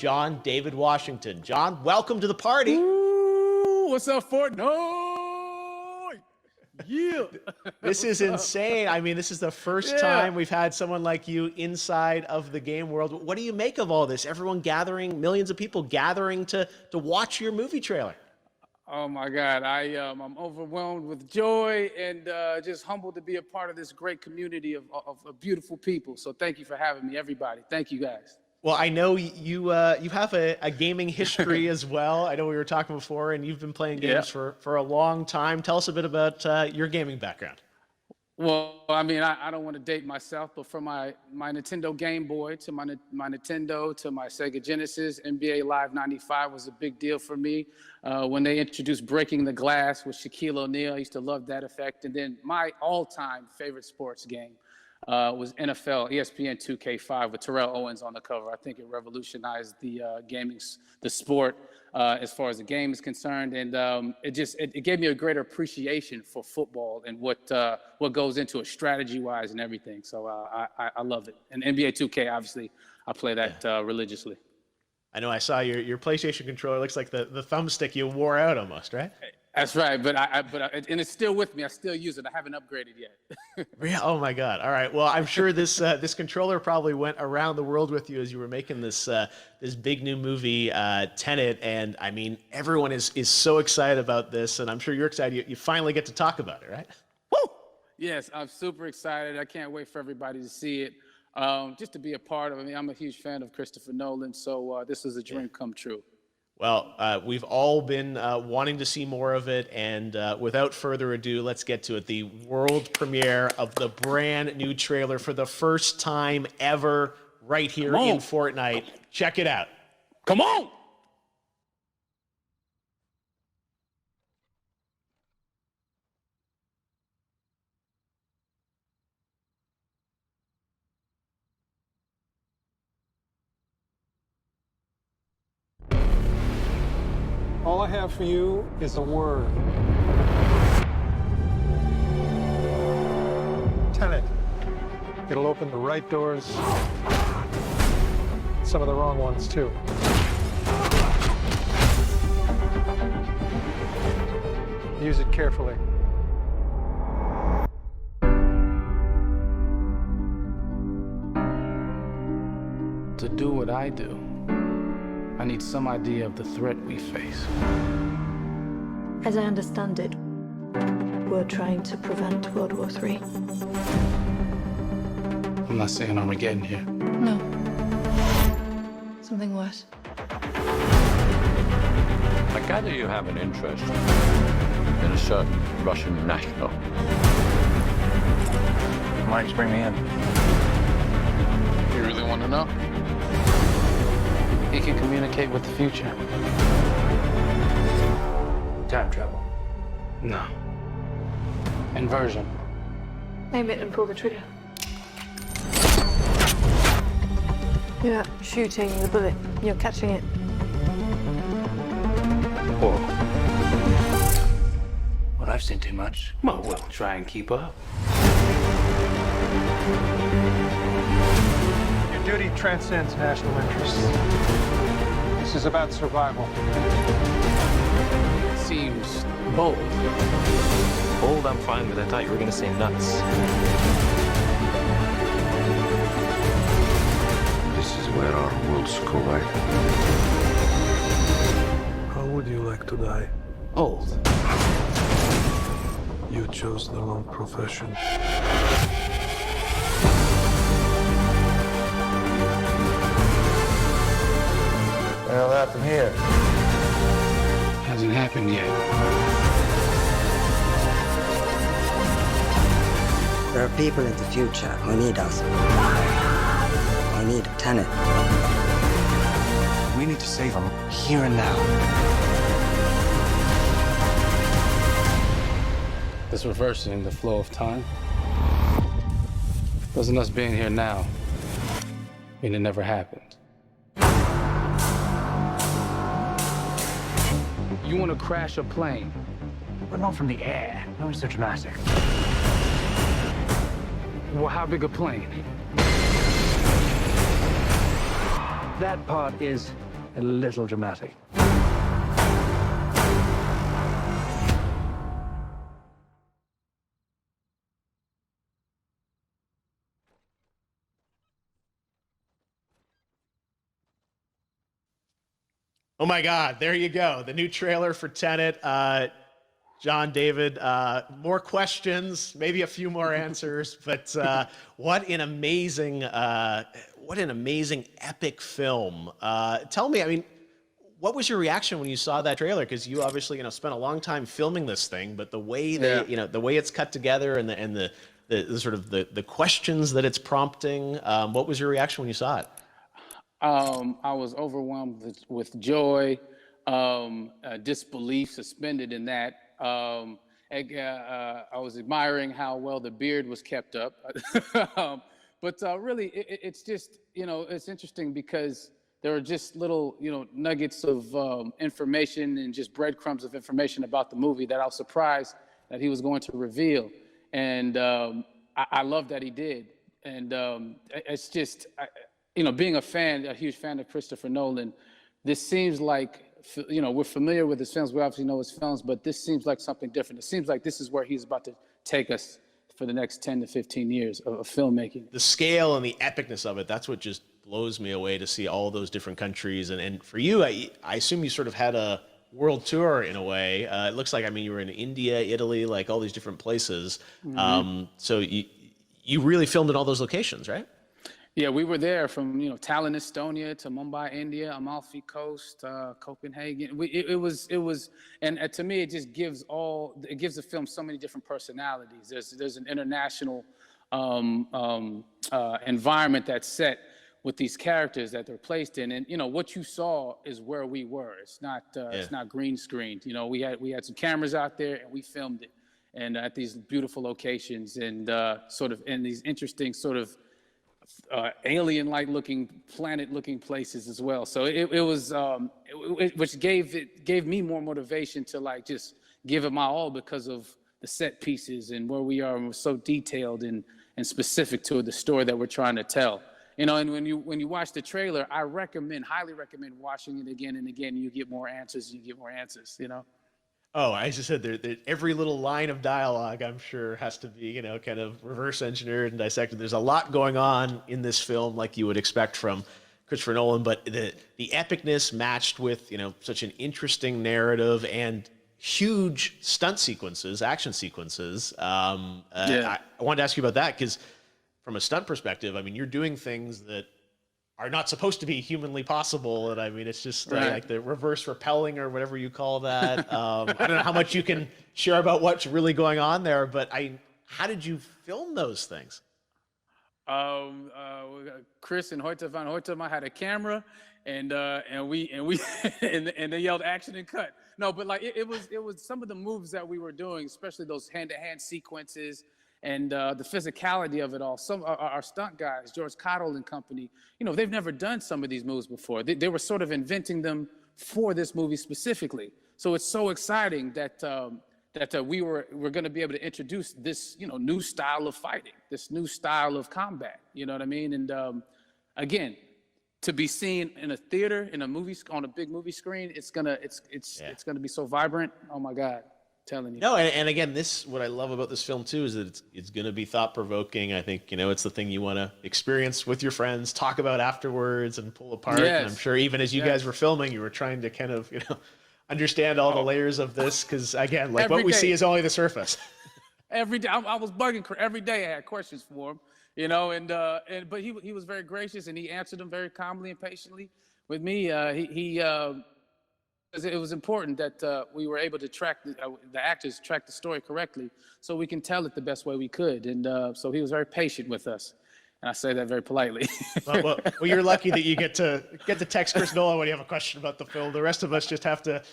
John David Washington. John, welcome to the party. Ooh, what's up, Fortnite? Yeah. This is insane. I mean, this is the first time we've had someone like you inside of the game world. What do you make of all this? Everyone gathering, millions of people gathering to watch your movie trailer. Oh my God, I'm overwhelmed with joy and just humbled to be a part of this great community of beautiful people. So thank you for having me, everybody. Thank you, guys. Well, I know you have a gaming history as well. I know we were talking before, and you've been playing games for a long time. Tell us a bit about your gaming background. Well, I mean, I don't want to date myself, but from my Nintendo Game Boy to my Nintendo to my Sega Genesis, NBA Live 95 was a big deal for me. When they introduced Breaking the Glass with Shaquille O'Neal, I used to love that effect. And then my all-time favorite sports game was NFL ESPN 2K5 with Terrell Owens on the cover. I think it revolutionized the the sport as far as the game is concerned, and it gave me a greater appreciation for football and what goes into it strategy-wise and everything. So I love it. And NBA 2K, obviously, I play that religiously. I know I saw your PlayStation controller. Looks like the thumbstick you wore out almost, right? That's right, but and it's still with me. I still use it. I haven't upgraded yet. Yeah. Oh my God. All right. Well, I'm sure this this controller probably went around the world with you as you were making this this big new movie, Tenet. And I mean, everyone is so excited about this, and I'm sure you're excited. You finally get to talk about it, right? Woo! Yes, I'm super excited. I can't wait for everybody to see it. Just to be a part of it. I mean, I'm a huge fan of Christopher Nolan, so this is a dream come true. Well, we've all been wanting to see more of it, and without further ado, let's get to it. The world premiere of the brand new trailer for the first time ever right here in Fortnite. Check it out. Come on! All I have for you is a word. Tenet. It'll open the right doors, some of the wrong ones too. Use it carefully. To do what I do, I need some idea of the threat we face. As I understand it, we're trying to prevent World War III. I'm not saying Armageddon here. No. Something worse. I gather you have an interest in a certain Russian national. Why did you bring me in? You really want to know? He can communicate with the future. Time travel. No. Inversion. Aim it and pull the trigger. You're not shooting the bullet, you're catching it. Whoa. Well, I've seen too much. Well, we'll try and keep up. Your duty transcends national interests. This is about survival. Seems bold. Bold, I'm fine with. I thought you were gonna say nuts. This is where our worlds collide. How would you like to die? Old. You chose the wrong profession. Well, what happened here? Hasn't happened yet. There are people in the future who need us. I need Tenet. We need to save them here and now. This reversing the flow of time. Doesn't us being here now mean it never happened? You want to crash a plane? But not from the air. No one's so dramatic. Well, how big a plane? That part is a little dramatic. Oh my God, there you go. The new trailer for Tenet. John, David, more questions, maybe a few more answers, but what an amazing epic film. Tell me, I mean, what was your reaction when you saw that trailer? Because you obviously, spent a long time filming this thing, but the way they, the way it's cut together and the sort of the questions that it's prompting, what was your reaction when you saw it? I was overwhelmed with joy, disbelief, suspended in that. I was admiring how well the beard was kept up. But really, it's just, it's interesting because there are just little, nuggets of information and just breadcrumbs of information about the movie that I was surprised that he was going to reveal. And I love that he did. And it's just, being a huge fan of Christopher Nolan, this seems like, we're familiar with his films. We obviously know his films, but this seems like something different. It seems like this is where he's about to take us for the next 10 to 15 years of filmmaking. The scale and the epicness of it, that's what just blows me away to see all those different countries. And for you, I assume you sort of had a world tour in a way. It looks like, you were in India, Italy, like all these different places. Mm-hmm. So you really filmed in all those locations, right? Yeah, we were there from Tallinn, Estonia, to Mumbai, India, Amalfi Coast, Copenhagen. It was, and to me, it just gives the film so many different personalities. There's an international environment that's set with these characters that they're placed in, and what you saw is where we were. It's not green screened. We had some cameras out there and we filmed it, and at these beautiful locations and sort of in these interesting sort of alien-like looking, planet-looking places as well. So it was, which gave me more motivation to just give it my all because of the set pieces and where we are, and we're so detailed and specific to the story that we're trying to tell. And when you watch the trailer, I highly recommend watching it again and again. You get more answers. Oh, I just said every little line of dialogue, I'm sure, has to be, kind of reverse engineered and dissected. There's a lot going on in this film, like you would expect from Christopher Nolan, but the epicness matched with, such an interesting narrative and huge stunt sequences, action sequences. I wanted to ask you about that because from a stunt perspective, you're doing things that are not supposed to be humanly possible. And it's just like the reverse rappelling or whatever you call that. I don't know how much you can share about what's really going on there, but how did you film those things? Chris and Hoyte van Hoytema had a camera and they yelled action and cut. No, but it was some of the moves that we were doing, especially those hand-to-hand sequences, and the physicality of it all. Some our stunt guys, George Cottle and company, they've never done some of these moves before. They were sort of inventing them for this movie specifically. So it's so exciting that we're going to be able to introduce this new style of fighting, this new style of combat. You know what I mean? And again, to be seen in a theater, in a movie, on a big movie screen, it's gonna be so vibrant. Oh my God. Telling you. No, and again, what I love about this film too is that it's going to be thought provoking. I think it's the thing you want to experience with your friends, talk about afterwards, and pull apart. Yes. And I'm sure even as you guys were filming, you were trying to kind of understand all the layers of this because again, like what we see is only the surface. Every day, I was bugging every day. I had questions for him, but he was very gracious and he answered them very calmly and patiently with me. It was important that we were able to track the actors track the story correctly, so we can tell it the best way we could. And so he was very patient with us, and I say that very politely. well, you're lucky that you get to text Chris Nolan when you have a question about the film. The rest of us just have to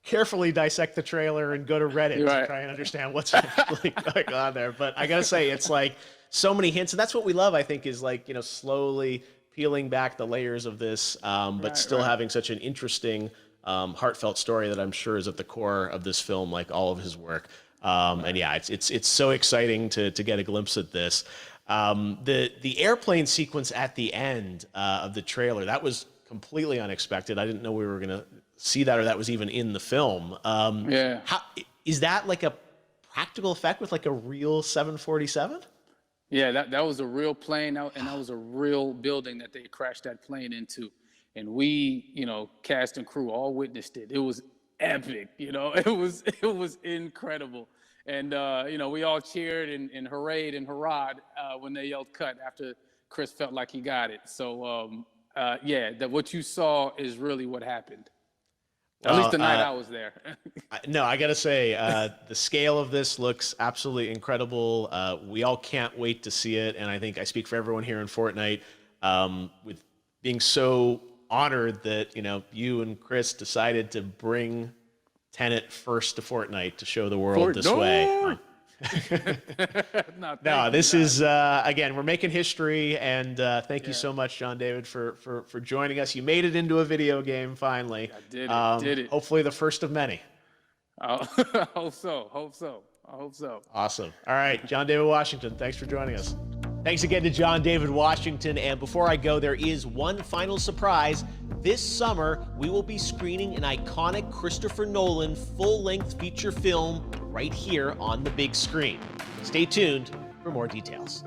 carefully dissect the trailer and go to Reddit to try and understand what's really going on there. But I gotta say, it's like so many hints, and that's what we love. I think is slowly peeling back the layers of this, but still having such an interesting. Heartfelt story that I'm sure is at the core of this film, like all of his work. And yeah, it's so exciting to get a glimpse at this. The airplane sequence at the end of the trailer, that was completely unexpected. I didn't know we were going to see that, or that was even in the film. Yeah. How, is that like a practical effect with like a real 747? Yeah, that was a real plane, and that was a real building that they crashed that plane into. And we, cast and crew all witnessed it. It was epic, it was incredible. And, we all cheered and hurrayed and hurrahed when they yelled cut after Chris felt like he got it. So, what you saw is really what happened. At least the night I was there. No, I got to say, the scale of this looks absolutely incredible. We all can't wait to see it. And I think I speak for everyone here in Fortnite with being so honored that, you and Chris decided to bring Tenet first to Fortnite to show the world this way. No, this is, again, we're making history, and thank you so much, John David, for joining us. You made it into a video game, finally. I did it. Hopefully the first of many. I hope so. Awesome. All right, John David Washington, thanks for joining us. Thanks again to John David Washington, and before I go, there is one final surprise. This summer, we will be screening an iconic Christopher Nolan full-length feature film right here on the big screen. Stay tuned for more details.